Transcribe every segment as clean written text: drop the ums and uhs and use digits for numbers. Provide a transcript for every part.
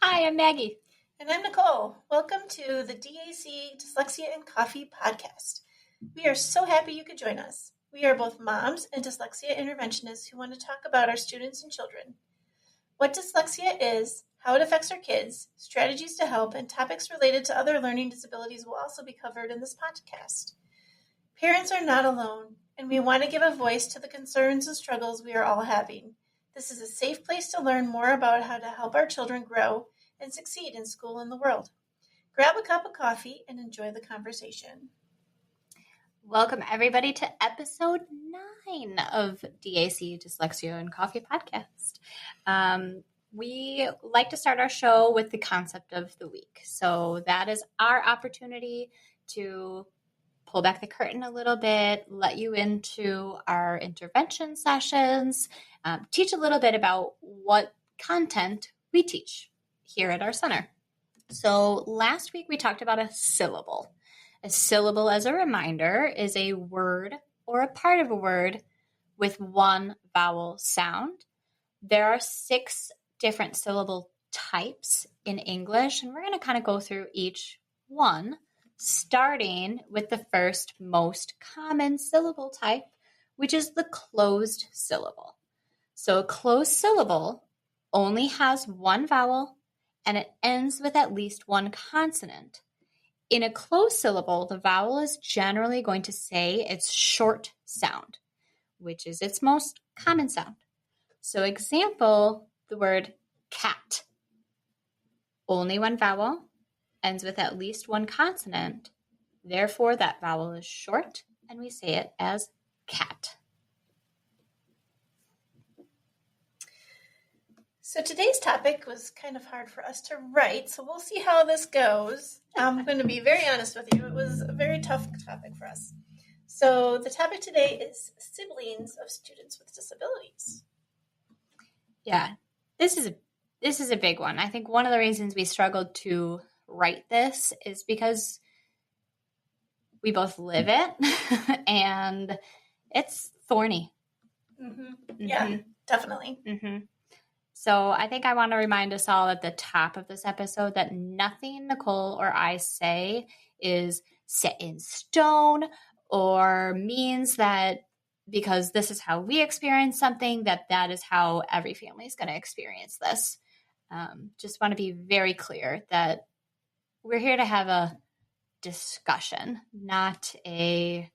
Hi, I'm Maggie. And I'm Nicole. Welcome to the DAC Dyslexia and Coffee podcast. We are so happy you could join us. We are both moms and dyslexia interventionists who want to talk about our students and children. What dyslexia is, how it affects our kids, strategies to help, and topics related to other learning disabilities will also be covered in this podcast. Parents are not alone, and we want to give a voice to the concerns and struggles we are all having. This is a safe place to learn more about how to help our children grow and succeed in school and the world. Grab a cup of coffee and enjoy the conversation. Welcome, everybody, to episode 9 of DAC Dyslexia and Coffee podcast. We like to start our show with the concept of the week. So that is our opportunity to pull back the curtain a little bit, let you into our intervention sessions, teach a little bit about what content we teach here at our center. So last week we talked about a syllable. A syllable, as a reminder, is a word or a part of a word with one vowel sound. There are 6 different syllable types in English, and we're going to kind of go through each one, starting with the first most common syllable type, which is the closed syllable. So a closed syllable only has one vowel, and it ends with at least one consonant. In a closed syllable, the vowel is generally going to say its short sound, which is its most common sound. So example, the word cat. Only one vowel, ends with at least one consonant. Therefore, that vowel is short, and we say it as cat. So today's topic was kind of hard for us to write, so we'll see how this goes. I'm going to be very honest with you. It was a very tough topic for us. So the topic today is siblings of students with disabilities. Yeah, this is a big one. I think one of the reasons we struggled to write this is because we both live it, and it's thorny. Yeah, definitely. So I think I want to remind us all at the top of this episode that nothing Nicole or I say is set in stone or means that because this is how we experience something, that is how every family is going to experience this. Just want to be very clear that we're here to have a discussion, not a,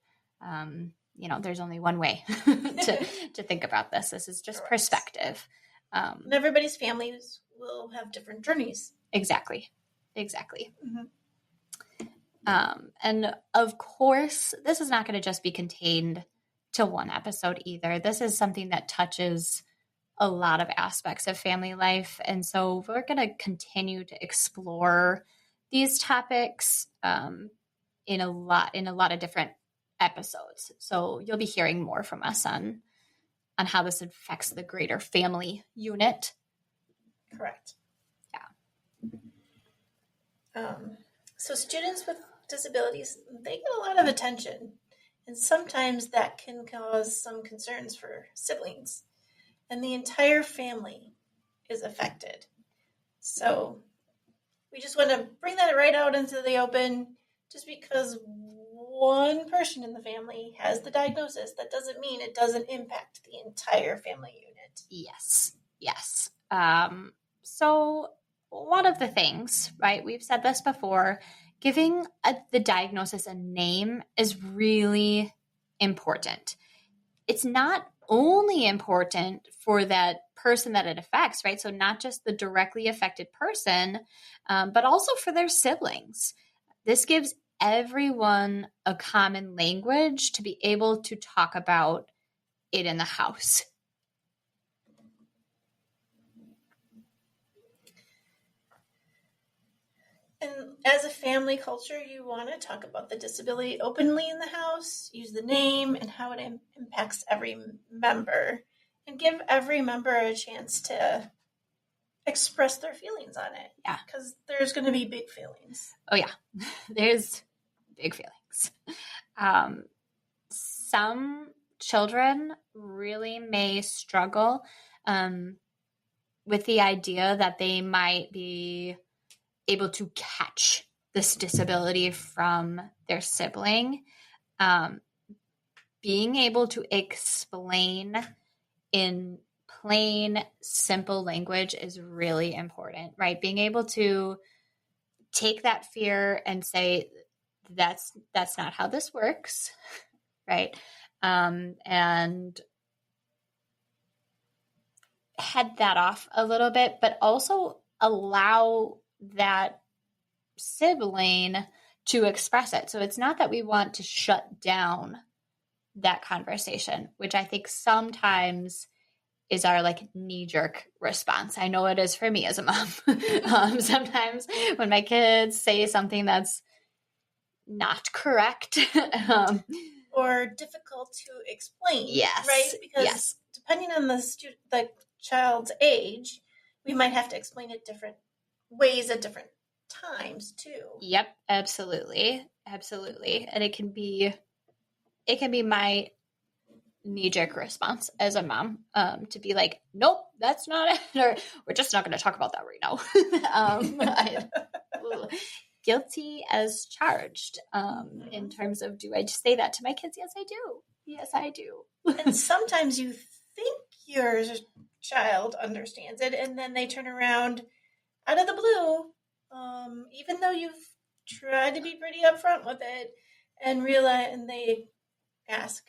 there's only one way to think about this. This is just perspective. And everybody's families will have different journeys. Exactly. And of course, this is not going to just be contained to one episode either. This is something that touches a lot of aspects of family life. And so we're going to continue to explore these topics in a lot of different episodes. So you'll be hearing more from us on how this affects the greater family unit. Correct. Yeah. So students with disabilities, they get a lot of attention, and sometimes that can cause some concerns for siblings, and the entire family is affected. So we just want to bring that right out into the open. Just because one person in the family has the diagnosis, that doesn't mean it doesn't impact the entire family unit. Yes. So one of the things, right, we've said this before, giving the diagnosis a name is really important. It's not only important for that person that it affects, right? So not just the directly affected person, but also for their siblings. This gives everyone a common language to be able to talk about it in the house. And as a family culture, you want to talk about the disability openly in the house, use the name and how it impacts every member, and give every member a chance to express their feelings on it. Yeah. Because there's going to be big feelings. Oh, yeah. There's big feelings. Some children really may struggle with the idea that they might be able to catch this disability from their sibling. Being able to explain in plain, simple language is really important, right? Being able to take that fear and say, that's not how this works, right? And head that off a little bit, but also allow that sibling to express it. So it's not that we want to shut down that conversation, which I think sometimes is our like knee-jerk response. I know it is for me as a mom. Sometimes when my kids say something that's not correct or difficult to explain, yes, right? Because yes. depending on the child's age, we might have to explain it different ways at different times too. Yep, absolutely, and it can be my knee-jerk response as a mom, to be like, nope, that's not it, or we're just not going to talk about that right now. Guilty as charged, in terms of, do I just say that to my kids? Yes, I do. And sometimes you think your child understands it, and then they turn around out of the blue, even though you've tried to be pretty upfront with it, and realize, and they ask,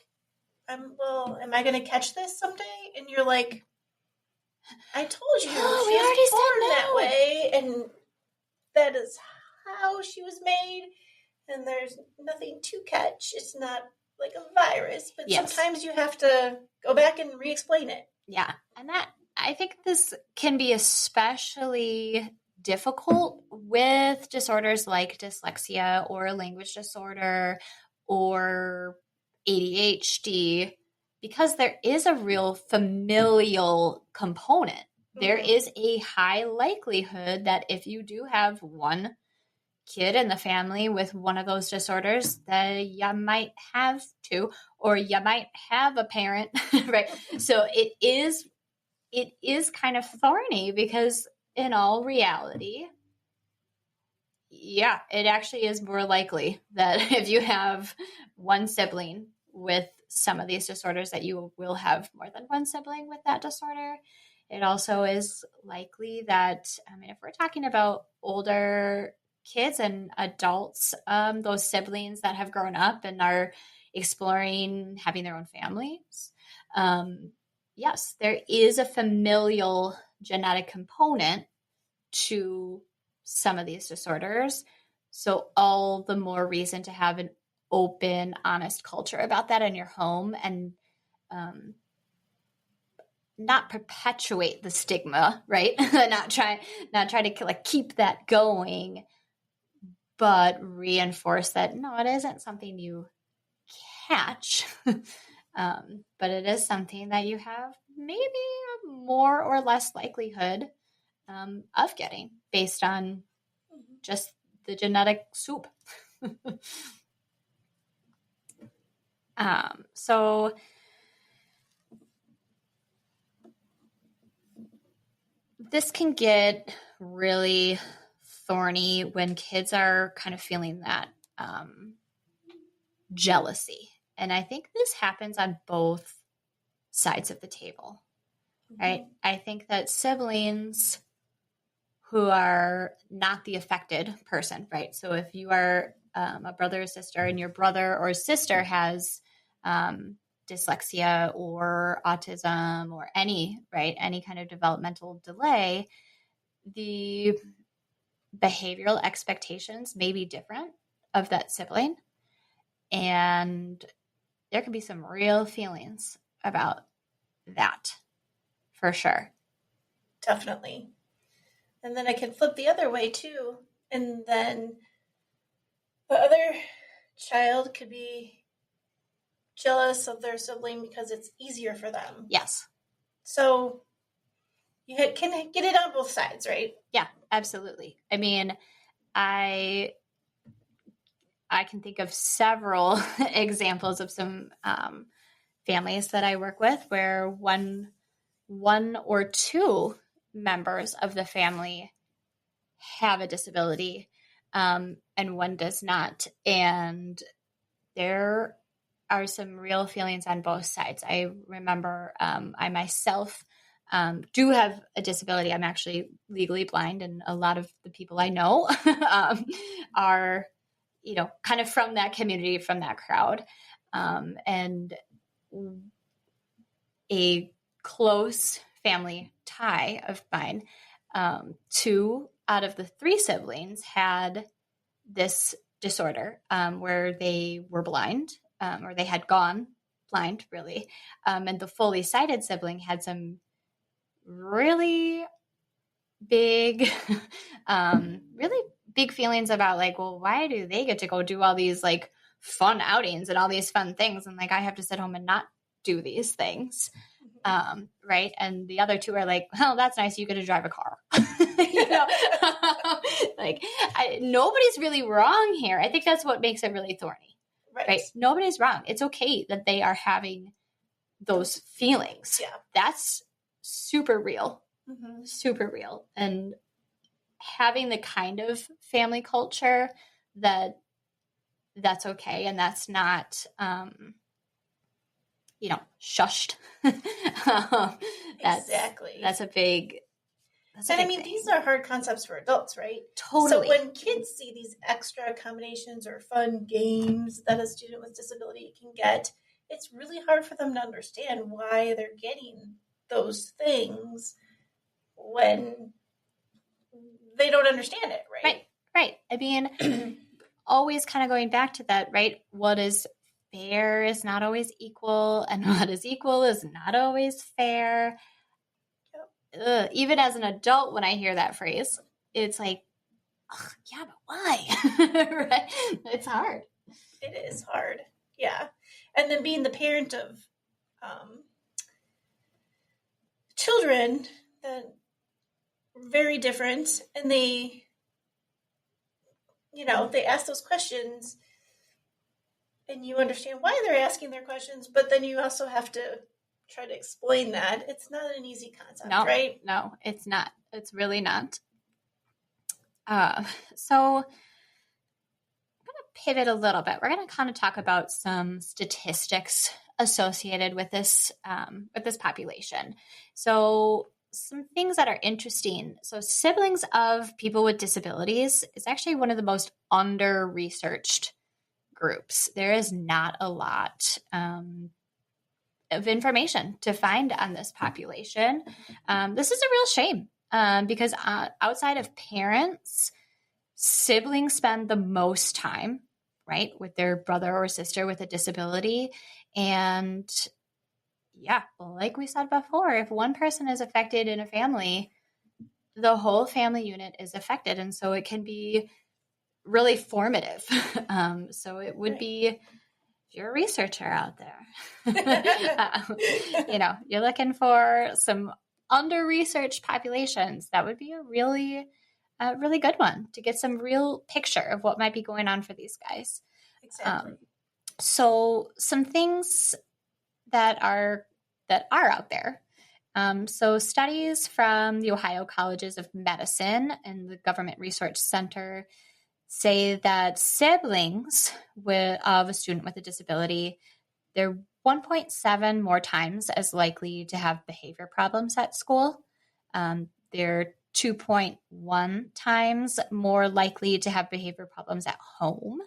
well, am I going to catch this someday? And you're like, I told you, we she already was said born no. that way, and that is how she was made, and there's nothing to catch. It's not like a virus, but yes, sometimes you have to go back and re-explain it. Yeah, and that, I think this can be especially difficult with disorders like dyslexia or language disorder or ADHD, because there is a real familial component. Mm-hmm. There is a high likelihood that if you do have one kid in the family with one of those disorders, that you might have two, or you might have a parent, right? So it is kind of thorny, because in all reality, yeah, it actually is more likely that if you have one sibling with some of these disorders, that you will have more than one sibling with that disorder. It also is likely that, I mean, if we're talking about older kids and adults, those siblings that have grown up and are exploring having their own families, yes, there is a familial genetic component to some of these disorders. So all the more reason to have an open, honest culture about that in your home, and not perpetuate the stigma, right? not try to like keep that going, but reinforce that no, it isn't something you catch, but it is something that you have maybe a more or less likelihood of getting based on just the genetic soup. So this can get really thorny when kids are kind of feeling that jealousy. And I think this happens on both sides of the table, right? Mm-hmm. I think that siblings who are not the affected person, right? So if you are a brother or sister, and your brother or sister has dyslexia or autism or any kind of developmental delay, the behavioral expectations may be different of that sibling. And there can be some real feelings about that, for sure. Definitely. And then I can flip the other way too. And then the other child could be jealous of their sibling because it's easier for them. Yes. So you can get it on both sides, right? Yeah, absolutely. I mean, I can think of several examples of some families that I work with where one or two members of the family have a disability, and one does not. And there are some real feelings on both sides. I remember I myself do have a disability. I'm actually legally blind, and a lot of the people I know are, kind of from that community, from that crowd. And a close family tie of mine, 2 out of the 3 siblings had this disorder where they were blind, or they had gone blind, really. And the fully sighted sibling had some really big, really big feelings about like, well, why do they get to go do all these like fun outings and all these fun things? And like, I have to sit home and not do these things. Right. And the other 2 are like, well, that's nice. You get to drive a car. Like nobody's really wrong here. I think that's what makes it really thorny. Right. Nobody's wrong. It's okay that they are having those feelings. Yeah. That's super real. Super real. And having the kind of family culture that's okay. And that's not, shushed. Exactly. That's a big thing. These are hard concepts for adults, right? Totally. So when kids see these extra accommodations or fun games that a student with disability can get, it's really hard for them to understand why they're getting those things when they don't understand it, right? Right. I mean, always kind of going back to that, right? What is fair is not always equal, and what is equal is not always fair. Yep. Even as an adult, when I hear that phrase, it's like, yeah, but why? Right? It's hard. It is hard. Yeah. And then being the parent of children that are very different, and they ask those questions, and you understand why they're asking their questions, but then you also have to try to explain that. It's not an easy concept, right? No, it's not. It's really not. So I'm going to pivot a little bit. We're going to kind of talk about some statistics associated with this population. So some things that are interesting. So siblings of people with disabilities is actually one of the most under-researched groups. There is not a lot of information to find on this population. This is a real shame because outside of parents, siblings spend the most time, right, with their brother or sister with a disability. And yeah, like we said before, if one person is affected in a family, the whole family unit is affected. And so it can be really formative. So it would be, if you're a researcher out there, you're looking for some under-researched populations, that would be a really good one to get some real picture of what might be going on for these guys. Exactly. So some things that are out there. So studies from the Ohio Colleges of Medicine and the Government Research Center say that siblings of a student with a disability, they're 1.7 more times as likely to have behavior problems at school. They're 2.1 times more likely to have behavior problems at home,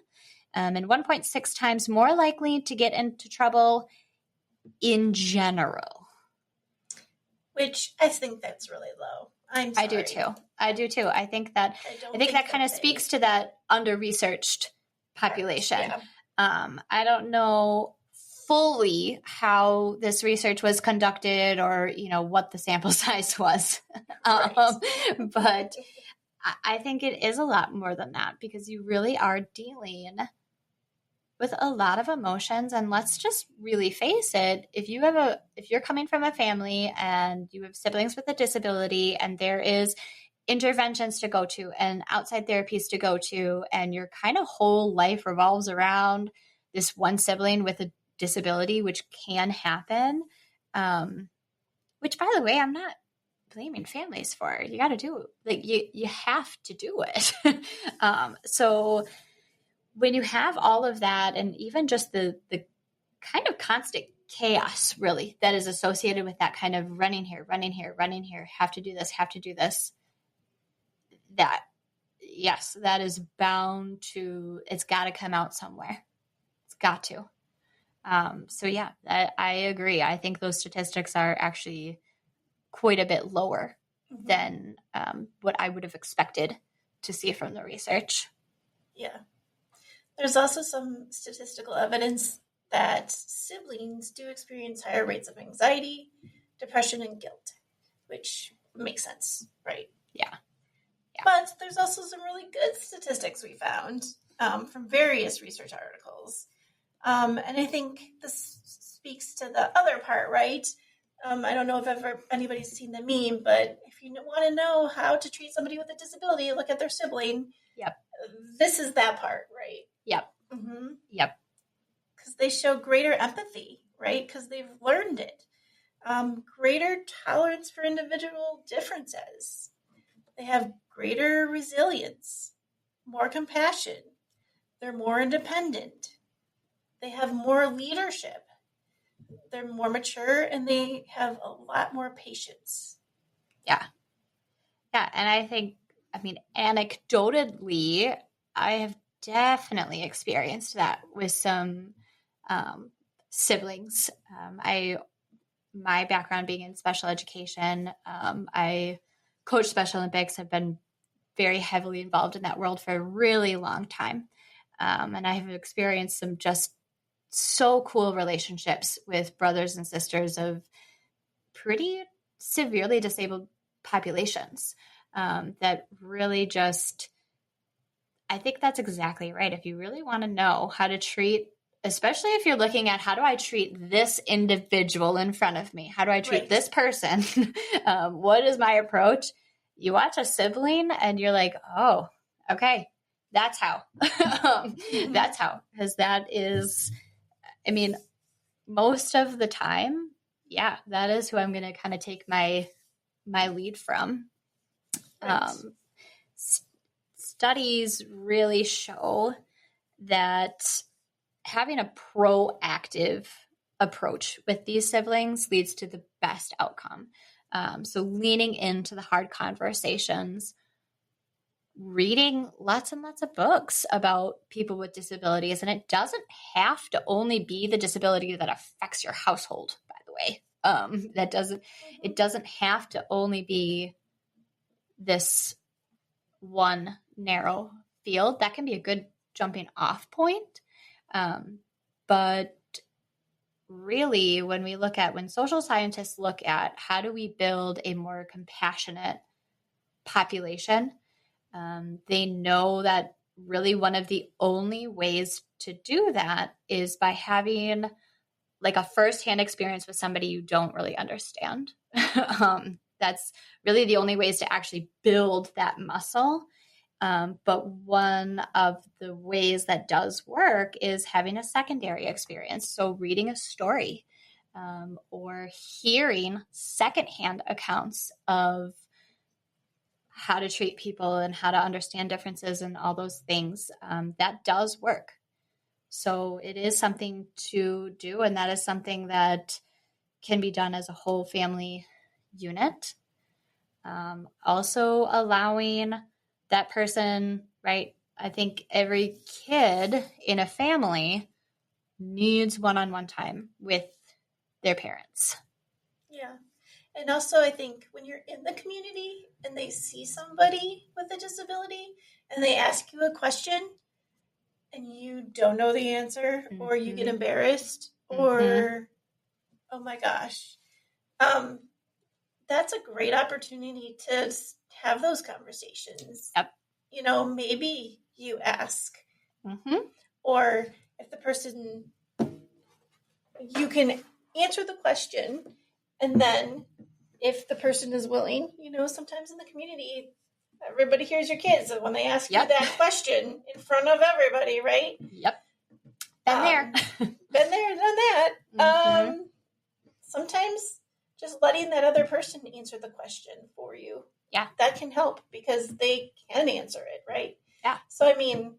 and 1.6 times more likely to get into trouble in general. Which I think that's really low. I'm sorry. I do too. I think that kind of speaks to that under-researched population. Yeah. I don't know fully how this research was conducted or, what the sample size was. But I think it is a lot more than that because you really are dealing with a lot of emotions. And let's just really face it. If you're coming from a family and you have siblings with a disability and there is interventions to go to and outside therapies to go to, and your kind of whole life revolves around this one sibling with a disability, which can happen, which by the way, I'm not blaming families for. You got to do like you have to do it. So when you have all of that, and even just the kind of constant chaos really that is associated with that kind of running here, have to do this, that yes, that is bound to, it's got to come out somewhere. It's got to. So yeah, I agree. I think those statistics are actually quite a bit lower than what I would have expected to see from the research. Yeah. There's also some statistical evidence that siblings do experience higher rates of anxiety, depression, and guilt, which makes sense, right? Yeah. But there's also some really good statistics we found from various research articles. And I think this speaks to the other part, right? I don't know if anybody's seen the meme, but if you want to know how to treat somebody with a disability, look at their sibling. Yep. This is that part, right? Yep. Mm-hmm. Yep. Because they show greater empathy, right? Because they've learned it. Greater tolerance for individual differences. They have greater resilience, more compassion. They're more independent. They have more leadership. They're more mature, and they have a lot more patience. Yeah. Yeah. And I think, anecdotally, I have definitely experienced that with some siblings. My background being in special education, I coach Special Olympics, have been very heavily involved in that world for a really long time. And I have experienced some just so cool relationships with brothers and sisters of pretty severely disabled populations that really just, I think that's exactly right. If you really want to know how to treat, especially if you're looking at how do I treat this individual in front of me? How do I treat this person? What is my approach? You watch a sibling and you're like, oh, okay, that's how. That's how. Because that is, most of the time, yeah, that is who I'm going to kind of take my lead from. Right. Studies really show that having a proactive approach with these siblings leads to the best outcome. So leaning into the hard conversations, reading lots and lots of books about people with disabilities. And it doesn't have to only be the disability that affects your household, by the way. It doesn't have to only be this one narrow field. That can be a good jumping off point. But really, when social scientists look at how do we build a more compassionate population, they know that really one of the only ways to do that is by having like a firsthand experience with somebody you don't really understand. That's really the only ways to actually build that muscle. But one of the ways that does work is having a secondary experience. So reading a story or hearing secondhand accounts of how to treat people and how to understand differences and all those things, that does work. So it is something to do, and that is something that can be done as a whole family unit. Also allowing that person, right? I think every kid in a family needs one-on-one time with their parents. Yeah. And also, I think when you're in the community and they see somebody with a disability and they ask you a question and you don't know the answer, or you get embarrassed, or, oh my gosh, that's a great opportunity to have those conversations. Yep. Maybe you ask, or if the person, you can answer the question, and then if the person is willing, sometimes in the community, everybody hears your kids when they ask you that question in front of everybody, right? Yep. Been there. Been there, done that. Sometimes just letting that other person answer the question for you. Yeah. That can help because they can answer it, right? Yeah. So, I mean,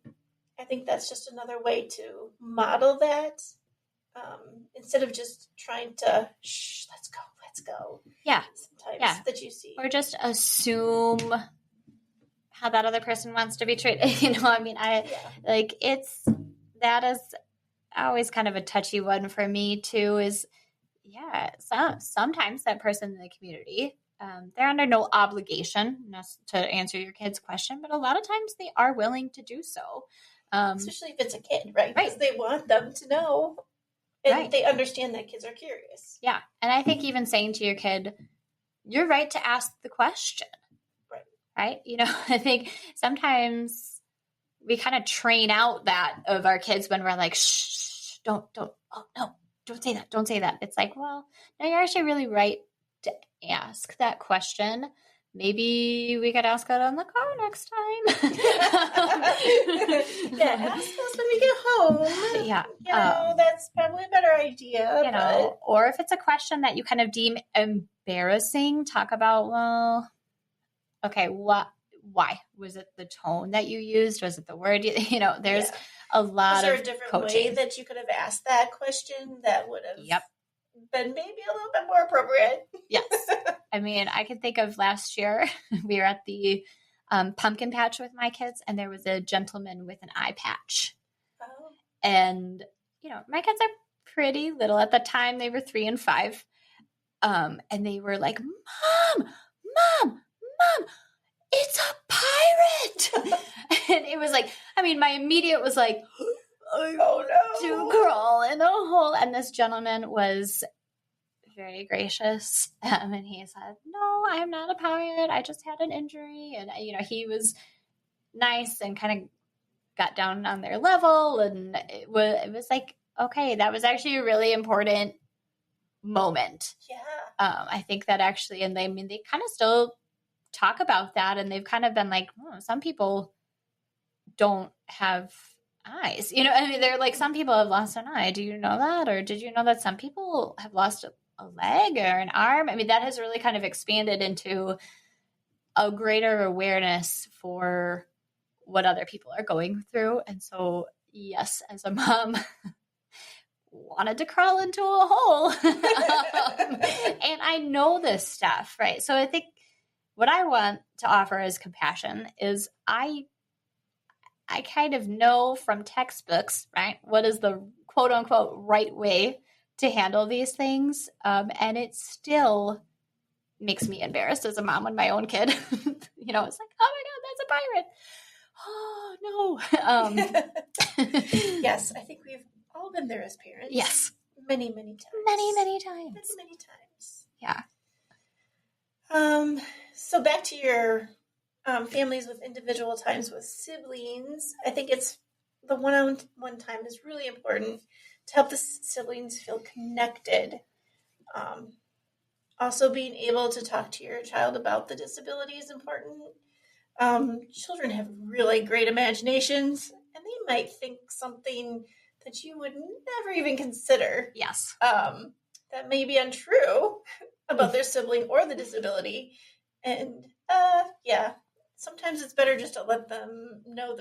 I think that's just another way to model that instead of just trying to, shh, let's go. Yeah. Sometimes that you see. Or just assume how that other person wants to be treated. You know, I mean, that is always kind of a touchy one for me too, is sometimes that person in the community, they're under no obligation to answer your kid's question, but a lot of times they are willing to do so. Especially if it's a kid, right? Right. Because they want them to know, and they understand that kids are curious. Yeah. And I think even saying to your kid, you're right to ask the question. Right? You know, I think sometimes we kind of train out that of our kids when we're like, shh, don't, oh no, don't say that. It's like, well, no, you're actually really right to ask that question. Maybe we could ask it on the car next time. Yeah, ask us when we get home. Yeah. You know, that's probably a better idea. You know, or if it's a question that you kind of deem embarrassing, talk about, well, okay, why? Was it the tone that you used? Was it the word? You know, there's a lot of coaching. Is there a different way that you could have asked that question that would have been maybe a little bit more appropriate? Yes. I mean, I can think of last year, we were at the pumpkin patch with my kids, and there was a gentleman with an eye patch. Oh. And, you know, my kids are pretty little. At the time, they were 3 and 5. And they were like, Mom, it's a pirate. And it was like, I mean, my immediate was like, oh no, to crawl in a hole. And this gentleman was very gracious. And he said, no, I'm not a pirate. I just had an injury. And, you know, he was nice and kind of got down on their level. And it was like, okay, that was actually a really important moment. Yeah. I think that actually, and they kind of still talk about that, and they've kind of been like, some people don't have eyes. You know, I mean, they're like, some people have lost an eye. Do you know that? Or did you know that some people have lost a leg or an arm? I mean, that has really kind of expanded into a greater awareness for what other people are going through. And so, yes, as a mom, wanted to crawl into a hole. And I know this stuff, right? So I think what I want to offer as compassion is I kind of know from textbooks, right, what is the quote unquote right way to handle these things. And it still makes me embarrassed as a mom when my own kid, you know, it's like, oh my God, that's a pirate. Oh no. Yes, I think we've all been there as parents. Yes. Many times. Many times. Many times. Yeah. So back to your families with individual times with siblings. I think it's the one-on-one time is really important to help the siblings feel connected. Also, being able to talk to your child about the disability is important. Children have really great imaginations, and they might think something that you would never even consider. Yes. That may be untrue about their sibling or the disability. And sometimes it's better just to let them know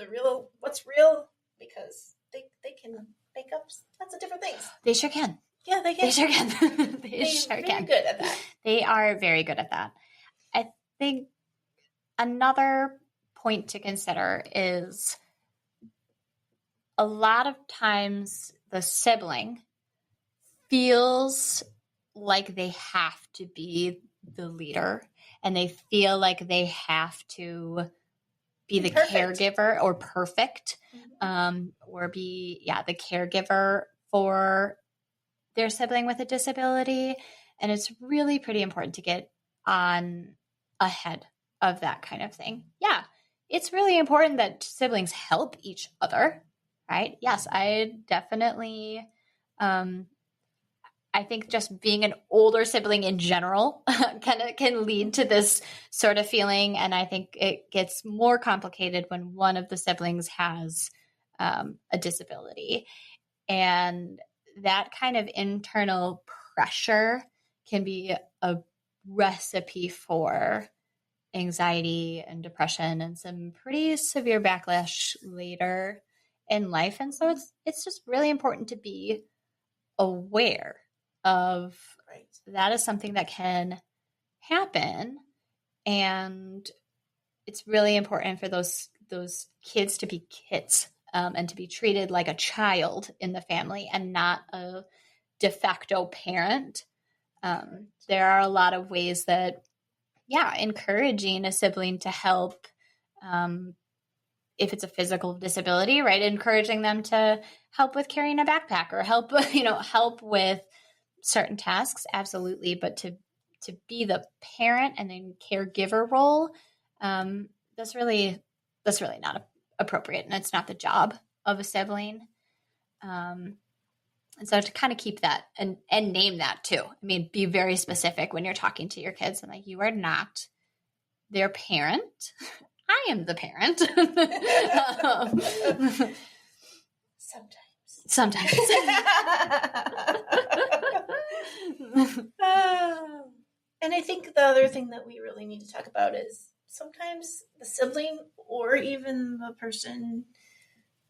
what's real, because they can make up lots of different things. They sure can. Yeah, they can. They sure can. They sure can. Good at that. They are very good at that. I think another point to consider is a lot of times the sibling feels like they have to be the leader, and they feel like they have to be the caregiver or perfect, or be the caregiver for their sibling with a disability. And it's really pretty important to get on ahead of that kind of thing. Yeah, it's really important that siblings help each other, right? Yes, I definitely, I think just being an older sibling in general can lead to this sort of feeling. And I think it gets more complicated when one of the siblings has a disability. And that kind of internal pressure can be a recipe for anxiety and depression and some pretty severe backlash later in life. And so it's just really important to be aware of that is something that can happen. And it's really important for those kids to be kids and to be treated like a child in the family and not a de facto parent. There are a lot of ways that, encouraging a sibling to help, if it's a physical disability, right? Encouraging them to help with carrying a backpack or help with certain tasks. Absolutely. But to be the parent and then caregiver role, that's really not appropriate. And it's not the job of a sibling. And so to kind of keep that and name that too. I mean, be very specific when you're talking to your kids and like, you are not their parent. I am the parent. Sometimes. And I think the other thing that we really need to talk about is sometimes the sibling or even the person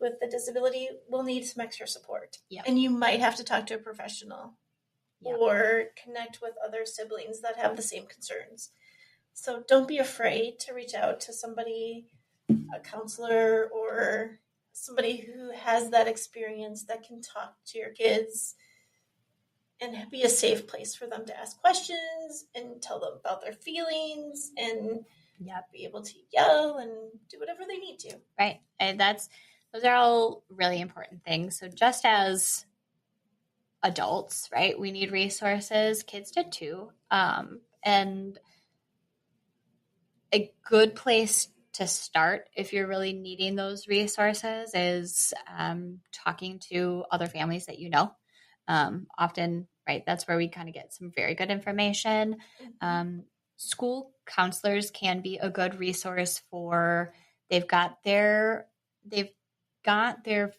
with the disability will need some extra support. Yep. And you might have to talk to a professional or connect with other siblings that have the same concerns. So don't be afraid to reach out to somebody, a counselor or somebody who has that experience that can talk to your kids and be a safe place for them to ask questions and tell them about their feelings and be able to yell and do whatever they need to. Right. And those are all really important things. So just as adults, right, we need resources. Kids did too. And a good place to start if you're really needing those resources is talking to other families that you know. Often, right, that's where we kind of get some very good information. School counselors can be a good resource for, they've got their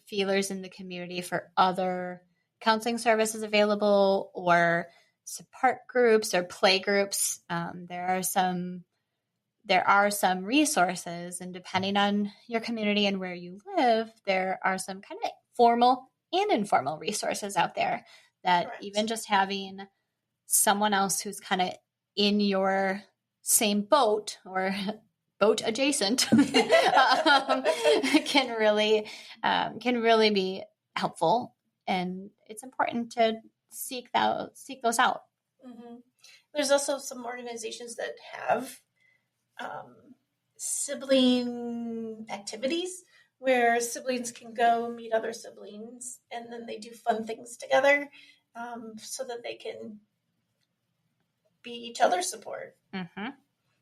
feelers in the community for other counseling services available or support groups or play groups. There are some resources, and depending on your community and where you live, there are some kind of formal and informal resources out there that even just having someone else who's kind of in your same boat or boat adjacent can really be helpful. And it's important to seek those out. Mm-hmm. There's also some organizations that have sibling activities where siblings can go meet other siblings and then they do fun things together so that they can be each other's support. Mm-hmm.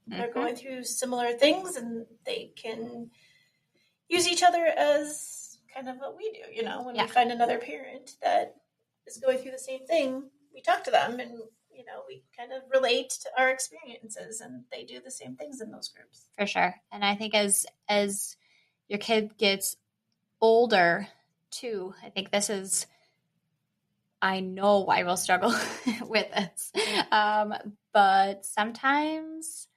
They're going through similar things and they can use each other as kind of what we do. When we find another parent that is going through the same thing, we talk to them and we kind of relate to our experiences, and they do the same things in those groups. For sure. And I think as your kid gets older too, I think I know I will struggle with this. But sometimes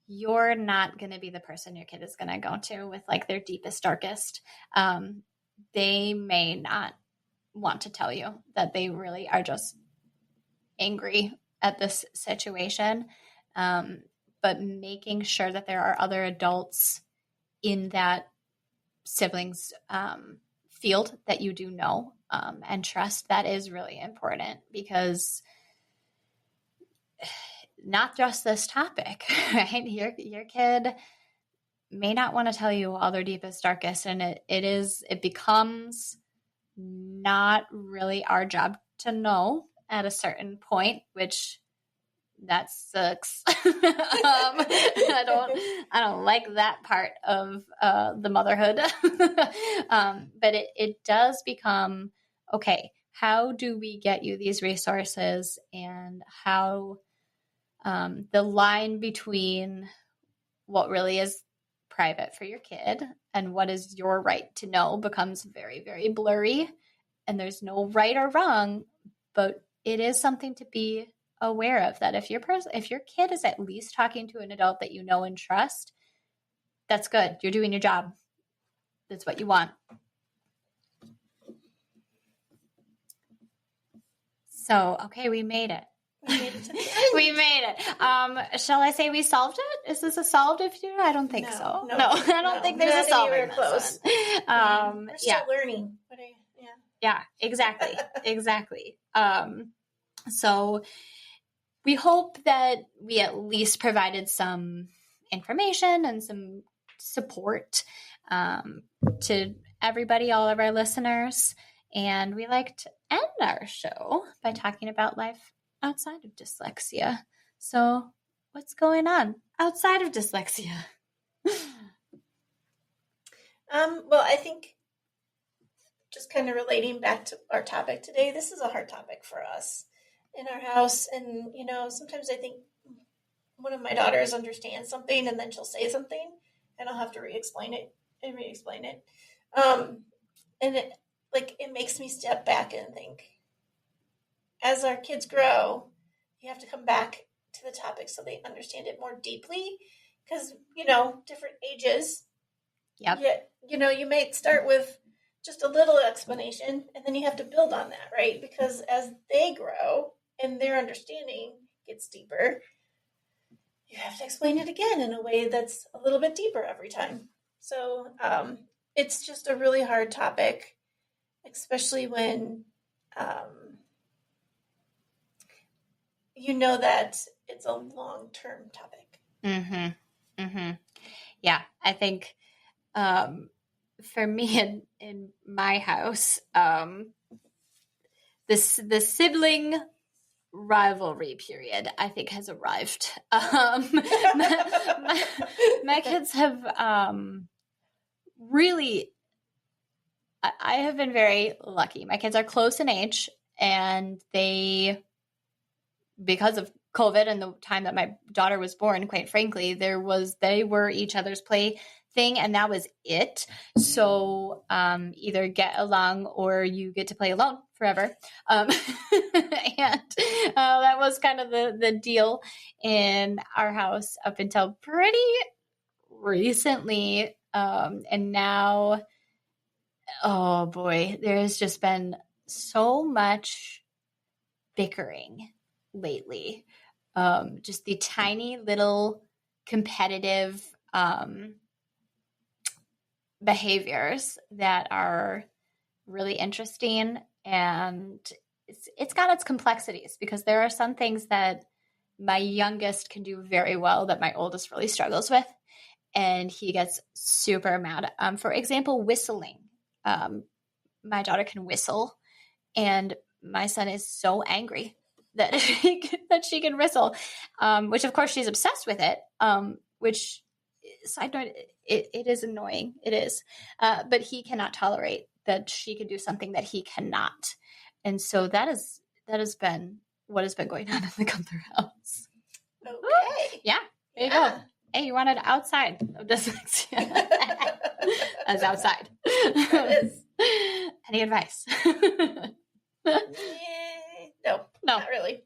you're not going to be the person your kid is going to go to with like their deepest, darkest. They may not want to tell you that they really are just angry at this situation, but making sure that there are other adults in that siblings field that you do know and trust, that is really important, because not just this topic, right? Your kid may not want to tell you all their deepest, darkest, and it becomes not really our job to know at a certain point, which that sucks. I don't like that part of the motherhood. But it does become, okay, how do we get you these resources, and how the line between what really is private for your kid and what is your right to know becomes very, very blurry. And there's no right or wrong, but it is something to be aware of that. If your kid is at least talking to an adult that you know and trust, that's good. You're doing your job. That's what you want. So, okay, we made it. We made it to the end. We made it. Shall I say we solved it? Is this a solved issue? I don't think so. No, I don't think there's a solving this one. We're still learning. Yeah, exactly. Exactly. So we hope that we at least provided some information and some support to everybody, all of our listeners. And we like to end our show by talking about life outside of dyslexia. So what's going on outside of dyslexia? Well, I think just kind of relating back to our topic today, this is a hard topic for us in our house. And, sometimes I think one of my daughters understands something and then she'll say something and I'll have to re-explain it. And it makes me step back and think, as our kids grow, you have to come back to the topic so they understand it more deeply. Because, different ages. Yep. You may start with just a little explanation and then you have to build on that, right? Because as they grow and their understanding gets deeper, you have to explain it again in a way that's a little bit deeper every time. So it's just a really hard topic, especially when you know that it's a long-term topic. Mm-hmm. Mm-hmm. Yeah, I think for me in my house, the sibling rivalry period, I think, has arrived. My kids have really, I have been very lucky. My kids are close in age, and they, because of COVID and the time that my daughter was born, quite frankly, they were each other's plaything, and that was it. So either get along or you get to play alone forever. And that was kind of the deal in our house up until pretty recently. And now, oh boy, there has just been so much bickering lately. Just the tiny little competitive behaviors that are really interesting, and it's got its complexities, because there are some things that my youngest can do very well that my oldest really struggles with, and he gets super mad. For example, whistling. My daughter can whistle, and my son is so angry that she can whistle, which of course she's obsessed with it, which, side note, it is annoying. It is. But he cannot tolerate that she can do something that he cannot. And so that has been what has been going on in the Gunther house. Okay. Yeah. There you go. Hey, you wanted outside of dyslexia. As outside. That is. Any advice? No, not really.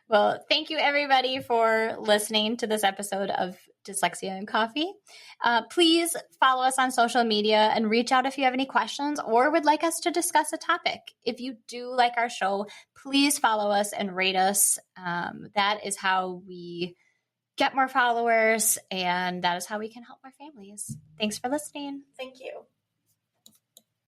Well, thank you everybody for listening to this episode of Dyslexia and Coffee. Please follow us on social media and reach out if you have any questions or would like us to discuss a topic. If you do like our show, please follow us and rate us. That is how we get more followers, and that is how we can help our families. Thanks for listening. Thank you.